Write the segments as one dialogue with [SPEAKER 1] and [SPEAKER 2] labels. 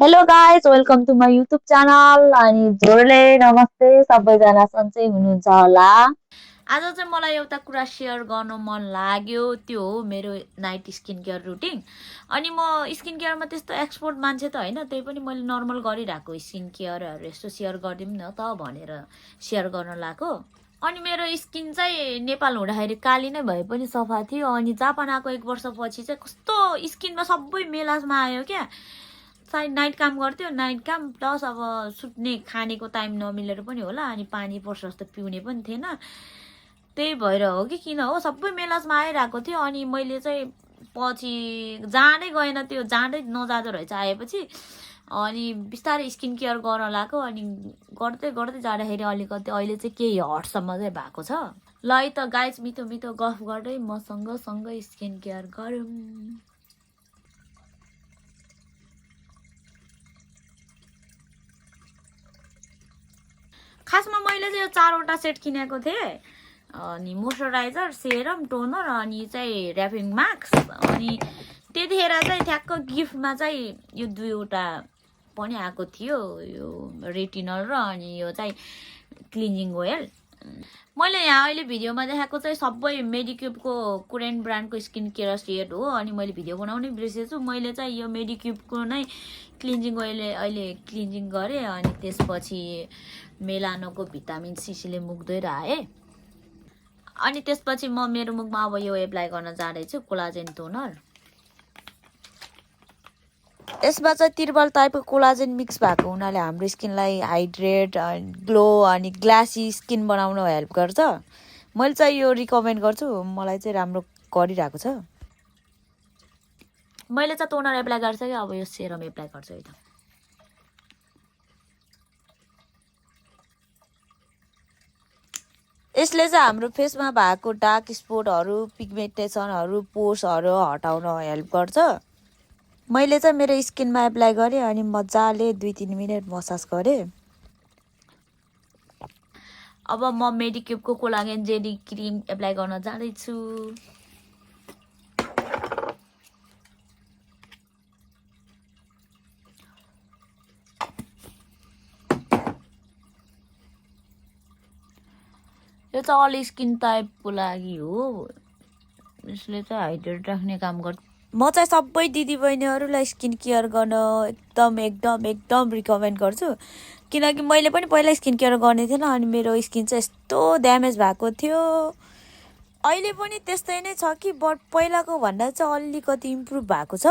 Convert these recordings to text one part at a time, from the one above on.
[SPEAKER 1] Hello guys, welcome to my YouTube channel. अनि जोरले नमस्ते, सबैजना सन्चै हुनुहुन्छ होला। आज चाहिँ मलाई एउटा कुरा सेयर गर्न मन लाग्यो, त्यो हो मेरो नाइट स्किन केयर रुटिन। अनि म स्किन केयरमा त्यस्तो एक्सपर्ट मान्छे त होइन, त्यही पनि मैले नर्मल गरिरहेको स्किन केयरहरू यस्तो सेयर गरिदिउँ न त भनेर सेयर गर्न लाग्यो। अनि मेरो स्किन चाहिँ नेपाल हुँदाखेरि काली नै भए पनि सफा थियो, अनि जापान आएको 1 वर्षपछि चाहिँ कस्तो स्किनमा सबै मेलाजमा आयो क्या। सायद नाइट काम गर्थ्यो, नाइट काम प्लस अब सुत्ने खानेको टाइम नमिलेर पनि होला, अनि पानी पर्छ जस्तो पिउने पनि थिएन, त्यही भएर हो कि किन हो सबै मेलाजमा आइरहेको थियो। अनि मैले चाहिँ पछि जाँदै गएन, त्यो जाँदै नजाँदो रहेछ आएपछि। अनि बिस्तारै स्किन केयर गर्न लाग्यो, अनि गर्दै गर्दै जाँदाखेरि अलिकति अहिले चाहिँ केही हटसम्म चाहिँ भएको छ। ल है त गाइज, मिठो मिठो गफ गर्दै मसँग सँगै स्किन केयर गरौँ। खासमा मैले चाहिँ यो 4वटा सेट किनेको थिएँ। अनि मोइस्चराइजर, सेरम, टोनर अनि चाहिँ ऱ्यापिङ मास्क। अनि त्यतिखेर चाहिँ ठ्याक्क गिफ्टमा चाहिँ यो 2वटा पनि आएको थियो, यो रेटिनल र अनि यो चाहिँ क्लिन्जिङ ओइल। मैले यहाँ अहिले भिडियोमा देखाएको चाहिँ सबै मेडिक्युबको कोरियन ब्रान्डको स्किन केयर सेट हो। अनि मैले भिडियो बनाउनै बिर्सेछु, मैले चाहिँ यो मेडिक्युबको नै क्लिन्जिङ ओइल अहिले क्लिन्जिङ गरेँ। अनि त्यसपछि मेलानोको भिटामिन सीले मुख धोइरहेँ। अनि त्यसपछि म मेरो मुखमा अब यो एप्लाई गर्न जाँदैछु, कोलाजेन टोनर। यसमा चाहिँ तिर्बल टाइपको कोलाजेन मिक्स भएको हुनाले हाम्रो स्किनलाई हाइड्रेट, ग्लो अनि ग्लासी स्किन बनाउन हेल्प गर्छ। मैले चाहिँ यो रिकमेन्ड गर्छु, मलाई चाहिँ राम्रो गरिरहेको छ। मैले चाहिँ टोनर एप्लाई गरिसकेँ, अब यो सेरम एप्लाई गर्छु है त। यसले चाहिँ हाम्रो फेसमा भएको डार्क स्पटहरू, पिगमेन्टेसनहरू, पोर्सहरू हटाउन हेल्प गर्छ। मैले चाहिँ मेरो स्किनमा एप्लाई गरेँ अनि मजाले 2-3 मिनट मसाज गरेँ। अब म मेडिक्युबको कोलाजेन जेली क्रिम एप्लाई गर्न जाँदैछु। यो चाहिँ अल स्किन टाइपको लागि हो, यसले चाहिँ हाइड्रेट राख्ने काम गर्छ। म चाहिँ सबै दिदीबहिनीहरूलाई स्किन केयर गर्न एकदम एकदम एकदम रिकमेन्ड गर्छु, किनकि मैले पनि पहिला स्किन केयर गर्ने थिएन। अनि मेरो स्किन चाहिँ यस्तो ड्यामेज भएको थियो, अहिले पनि त्यस्तै नै छ कि, बट पहिलाको भन्दा चाहिँ अलिकति इम्प्रुभ भएको छ।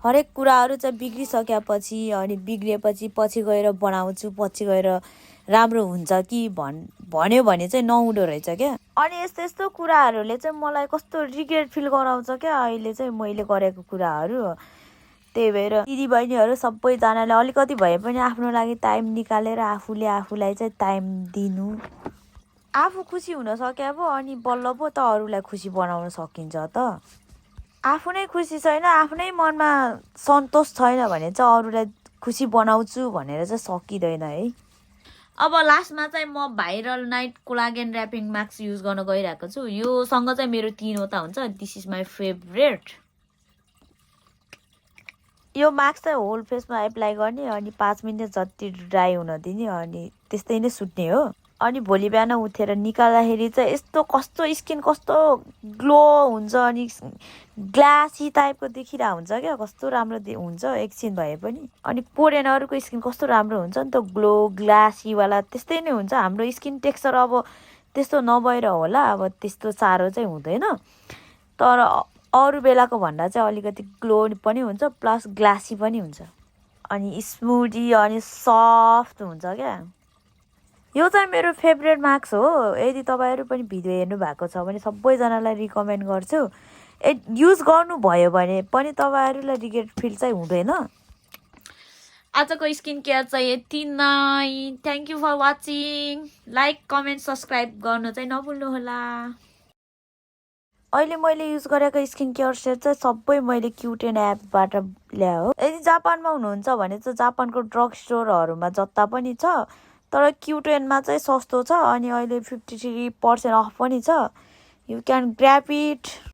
[SPEAKER 1] हरेक कुराहरू चाहिँ बिग्रिसकेपछि अनि बिग्रिएपछि पछि गएर बनाउँछु, पछि गएर राम्रो हुन्छ कि भन्यो भने चाहिँ नहुँदो रहेछ क्या। अनि यस्तो यस्तो कुराहरूले चाहिँ मलाई कस्तो रिग्रेट फिल गराउँछ क्या अहिले चाहिँ मैले गरेको कुराहरू। त्यही भएर दिदीबहिनीहरू सबैजनाले अलिकति भए पनि आफ्नो लागि टाइम निकालेर आफूले आफूलाई चाहिँ टाइम दिनु। आफू खुसी हुन सके पो अनि बल्ल पो त अरूलाई खुसी बनाउन सकिन्छ त। आफू नै खुसी छैन, आफ्नै मनमा सन्तोष छैन भने चाहिँ अरूलाई खुसी बनाउँछु भनेर चाहिँ सकिँदैन है। अब लास्टमा चाहिँ म viral night collagen rapping mask use गर्न गइरहेको छु। योसँग चाहिँ मेरो 3वटा हुन्छ, दिस इज माई फेभरेट। यो मास्क चाहिँ होल फेसमा एप्लाई गर्ने अनि 5 मिनट जति ड्राई हुन दिने, अनि त्यस्तै नै सुत्ने हो। अनि भोलि बिहान उठेर निकाल्दाखेरि चाहिँ यस्तो कस्तो स्किन कस्तो ग्लो हुन्छ, अनि ग्लासी टाइपको देखिरहेको हुन्छ क्या, कस्तो राम्रो हुन्छ एकछिन भए पनि। अनि कोरियनहरूको स्किन कस्तो राम्रो हुन्छ नि त, ग्लो ग्लासीवाला त्यस्तै नै हुन्छ। हाम्रो स्किन टेक्सचर अब त्यस्तो नभएर होला, अब त्यस्तो साह्रो चाहिँ हुँदैन, तर अरू बेलाको भन्दा चाहिँ अलिकति ग्लो पनि हुन्छ प्लस ग्लासी पनि हुन्छ, अनि स्मुदी अनि सफ्ट हुन्छ क्या। यो चाहिँ मेरो फेभरेट मास्क हो। यदि तपाईँहरू पनि भिडियो हेर्नु भएको छ भने सबैजनालाई रिकमेन्ड गर्छु, युज गर्नुभयो भने पनि तपाईँहरूलाई रिग्रेट फिल चाहिँ हुँदैन। आजको स्किन केयर चाहिँ यति नै। Thank you for watching. Like, comment, subscribe गर्न चाहिँ नभुल्नुहोला। अहिले मैले युज गरेको स्किन केयर सेट चाहिँ सबै मैले क्युटेन एपबाट ल्याएँ हो। यदि जापानमा हुनुहुन्छ भने चाहिँ जापानको ड्रग स्टोरहरूमा जता पनि छ, तर क्युटेनमा चाहिँ सस्तो छ। अनि अहिले 53% अफ पनि छ, यु क्यान ग्र्याब इट।